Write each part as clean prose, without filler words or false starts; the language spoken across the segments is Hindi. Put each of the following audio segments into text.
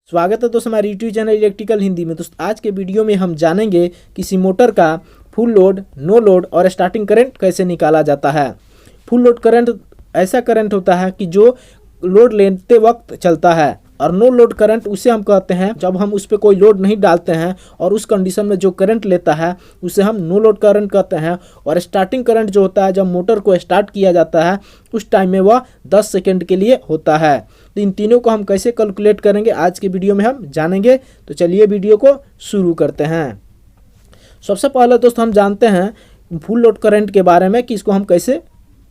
स्वागत है दोस्तों हमारे यूट्यूब चैनल इलेक्ट्रिकल हिंदी में। दोस्तों आज के वीडियो में हम जानेंगे किसी मोटर का फुल लोड, नो लोड और स्टार्टिंग करंट कैसे निकाला जाता है। फुल लोड करंट ऐसा करंट होता है कि जो लोड लेते वक्त चलता है, और नो लोड करंट उसे हम कहते हैं जब हम उस पर कोई लोड नहीं डालते हैं और उस कंडीशन में जो करंट लेता है उसे हम नो लोड करंट कहते हैं। और स्टार्टिंग करंट जो होता है जब मोटर को स्टार्ट किया जाता है उस टाइम में वह 10 सेकेंड के लिए होता है। तो इन तीनों को हम कैसे कैलकुलेट करेंगे आज के वीडियो में हम जानेंगे। तो चलिए वीडियो को शुरू करते हैं। सबसे पहले दोस्तों हम जानते हैं फुल लोड करंट के बारे में कि इसको हम कैसे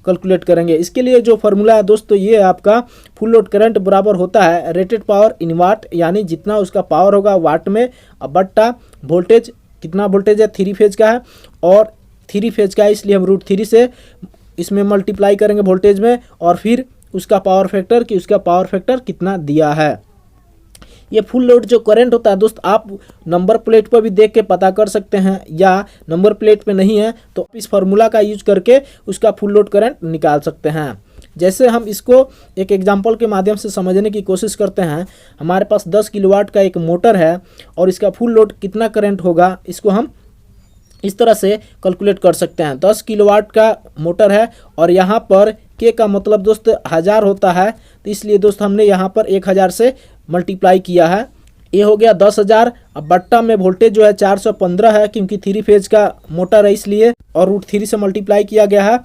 कैलकुलेट करेंगे। इसके लिए जो फार्मूला है दोस्तों ये आपका फुल लोड करंट बराबर होता है रेटेड पावर इन वाट, यानी जितना उसका पावर होगा वाट में, बट्टा वोल्टेज, कितना वोल्टेज है 3 फेज का है और 3 फेज का है इसलिए हम √3 से इसमें मल्टीप्लाई करेंगे वोल्टेज में, और फिर उसका पावर फैक्टर कि उसका पावर फैक्टर कितना दिया है। ये फुल लोड जो करंट होता है दोस्त आप नंबर प्लेट पर भी देख के पता कर सकते हैं, या नंबर प्लेट पे नहीं है तो इस फार्मूला का यूज करके उसका फुल लोड करंट निकाल सकते हैं। जैसे हम इसको एक एग्जांपल के माध्यम से समझने की कोशिश करते हैं। हमारे पास 10 किलोवाट का एक मोटर है और इसका फुल लोड कितना करंट होगा इसको हम इस तरह से कैलकुलेट कर सकते हैं। 10 किलोवाट का मोटर है और यहाँ पर के का मतलब दोस्त 1000 होता है, तो इसलिए दोस्त हमने यहाँ पर 1000 से मल्टीप्लाई किया है। ये हो गया 10,000। अब बट्टा में वोल्टेज जो है 415 है क्योंकि 3 फेज का मोटर है इसलिए, और √3 से मल्टीप्लाई किया गया है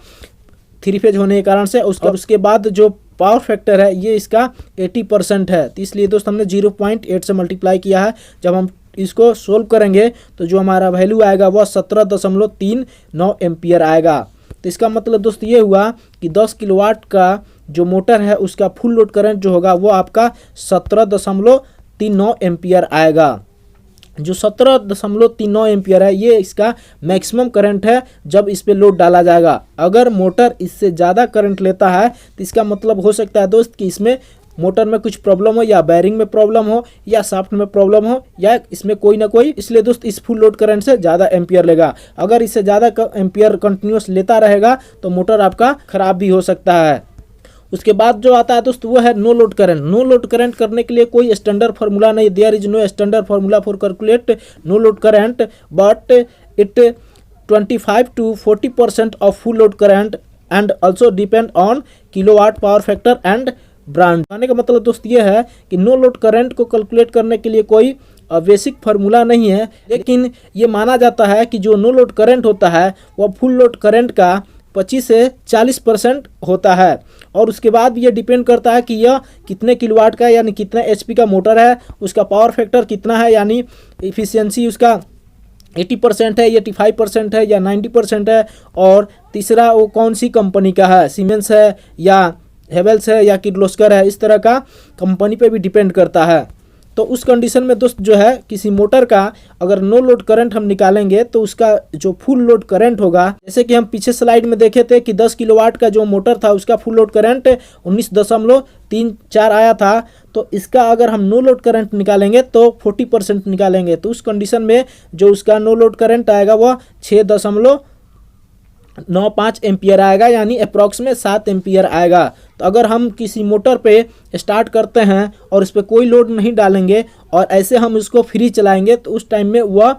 3 फेज होने के कारण से। उसके बाद जो पावर फैक्टर है ये इसका 80% है, तो इसलिए दोस्त हमने 0.8 से मल्टीप्लाई किया है। जब हम इसको सोल्व करेंगे तो जो हमारा वैल्यू आएगा वह 17.39 एम्पियर आएगा। तो इसका मतलब दोस्त ये हुआ कि 10 किलोवाट का जो मोटर है उसका फुल लोड करंट जो होगा वो आपका 17.39 एम्पियर आएगा। जो 17.39 एम्पियर है ये इसका मैक्सिमम करंट है जब इस पे लोड डाला जाएगा। अगर मोटर इससे ज़्यादा करंट लेता है तो इसका मतलब हो सकता है दोस्त कि इसमें मोटर में कुछ प्रॉब्लम हो, या बैरिंग में प्रॉब्लम हो, या शाफ्ट में प्रॉब्लम हो, या इसमें कोई ना कोई, इसलिए दोस्त इस फुल लोड करंट से ज़्यादा एम्पियर लेगा। अगर इससे ज़्यादा एम्पियर कंटिन्यूस लेता रहेगा तो मोटर आपका ख़राब भी हो सकता है। उसके बाद जो आता है दोस्त वो है no load current. No load current करने के लिए कोई स्टैंडर्ड फार्मूला नहीं, there is no standard formula for calculate no load current, but it 25 to 40% of full load current and also depend on kilowatt power factor and brand. कहने का मतलब दोस्त ये है कि नो लोड करंट को कैलकुलेट करने के लिए कोई बेसिक फार्मूला नहीं है, लेकिन ये माना जाता है कि जो नो लोड करंट होता है वह फुल लोड करंट का 25 से 40% होता है। और उसके बाद ये डिपेंड करता है कि यह कितने किलोवाट का यानी कितना HP का मोटर है, उसका पावर फैक्टर कितना है यानी इफिशियंसी उसका 80% है या 85% है या 90% है, और तीसरा वो कौन सी कंपनी का है, सीमेंस है या हेवेल्स है या किर्लोस्कर है, इस तरह का कंपनी पे भी डिपेंड करता है। तो उस कंडीशन में दोस्त जो है किसी मोटर का अगर नो लोड करंट हम निकालेंगे तो उसका जो फुल लोड करंट होगा, जैसे कि हम पीछे स्लाइड में देखे थे कि 10 किलोवाट का जो मोटर था उसका फुल लोड करंट 19.34 आया था। तो इसका अगर हम नो लोड करंट निकालेंगे तो 40% निकालेंगे, तो उस कंडीशन में जो उसका नो लोड करंट आएगा वह 6.95 एम्पियर आएगा, यानी अप्रॉक्स में 7 एम्पियर आएगा। तो अगर हम किसी मोटर पे स्टार्ट करते हैं और इस पर कोई लोड नहीं डालेंगे और ऐसे हम इसको फ्री चलाएंगे तो उस टाइम में वह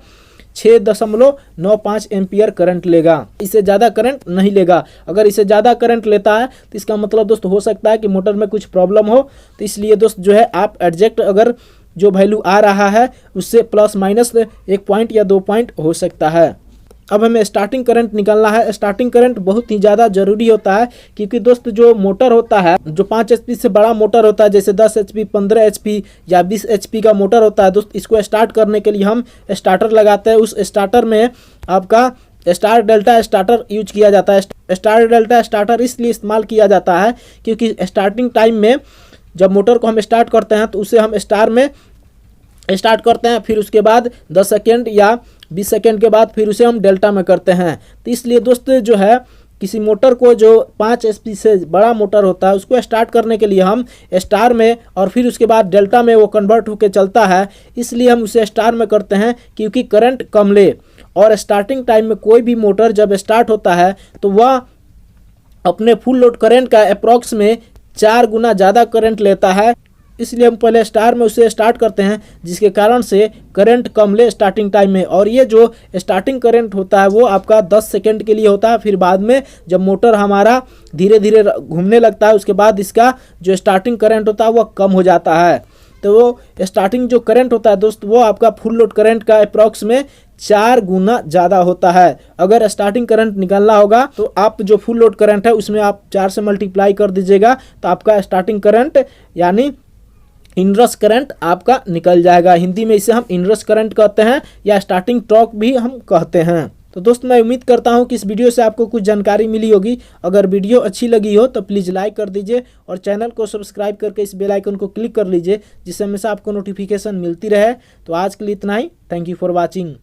6.95 एम्पियर करंट लेगा, इससे ज़्यादा करंट नहीं लेगा। अगर इससे ज़्यादा करंट लेता है तो इसका मतलब दोस्त हो सकता है कि मोटर में कुछ प्रॉब्लम हो, तो इसलिए दोस्त जो है आप एडजस्ट अगर जो वैल्यू आ रहा है उससे प्लस माइनस 1 पॉइंट या 2 पॉइंट हो सकता है। अब हमें स्टार्टिंग करंट निकालना है। स्टार्टिंग करंट बहुत ही ज़्यादा जरूरी होता है क्योंकि दोस्त जो मोटर होता है, जो 5 HP से बड़ा मोटर होता है, जैसे 10 HP, 15 HP या 20 HP का मोटर होता है दोस्त, इसको स्टार्ट करने के लिए हम स्टार्टर लगाते हैं। उस स्टार्टर में आपका स्टार डेल्टा स्टार्टर यूज किया जाता है। स्टार डेल्टा स्टार्टर इसलिए इस्तेमाल किया जाता है क्योंकि स्टार्टिंग टाइम में जब मोटर को हम स्टार्ट करते हैं तो उसे हम स्टार में स्टार्ट करते हैं, फिर उसके बाद 10 सेकेंड या 20 सेकेंड के बाद फिर उसे हम डेल्टा में करते हैं। तो इसलिए दोस्त जो है किसी मोटर को जो 5 HP से बड़ा मोटर होता है उसको स्टार्ट करने के लिए हम स्टार में और फिर उसके बाद डेल्टा में वो कन्वर्ट होकर चलता है, इसलिए हम उसे स्टार में करते हैं क्योंकि करंट कम ले। और स्टार्टिंग टाइम में कोई भी मोटर जब स्टार्ट होता है तो वह अपने फुल लोड करंट का अप्रॉक्स में 4 गुना ज़्यादा करंट लेता है इसलिए हम पहले स्टार में उसे स्टार्ट करते हैं, जिसके कारण से करंट कम ले स्टार्टिंग टाइम में। और ये जो स्टार्टिंग करंट होता है वो आपका 10 सेकेंड के लिए होता है। फिर बाद में जब मोटर हमारा धीरे धीरे घूमने लगता है उसके बाद इसका जो स्टार्टिंग करंट होता है वो कम हो जाता है। तो वो स्टार्टिंग जो करंट होता है दोस्त वो आपका फुल लोड करंट का अप्रॉक्स में 4 गुना ज़्यादा होता है। अगर स्टार्टिंग करंट निकालना होगा तो आप जो फुल लोड करंट है उसमें आप 4 से मल्टीप्लाई कर दीजिएगा तो आपका स्टार्टिंग करंट यानी इनरश करंट आपका निकल जाएगा। हिंदी में इसे हम इनरश करंट कहते हैं या स्टार्टिंग टॉर्क भी हम कहते हैं। तो दोस्त मैं उम्मीद करता हूं कि इस वीडियो से आपको कुछ जानकारी मिली होगी। अगर वीडियो अच्छी लगी हो तो प्लीज़ लाइक कर दीजिए और चैनल को सब्सक्राइब करके इस बेल आइकन को क्लिक कर लीजिए, जिससे हमेशा आपको नोटिफिकेशन मिलती रहे। तो आज के लिए इतना ही। Thank you for watching.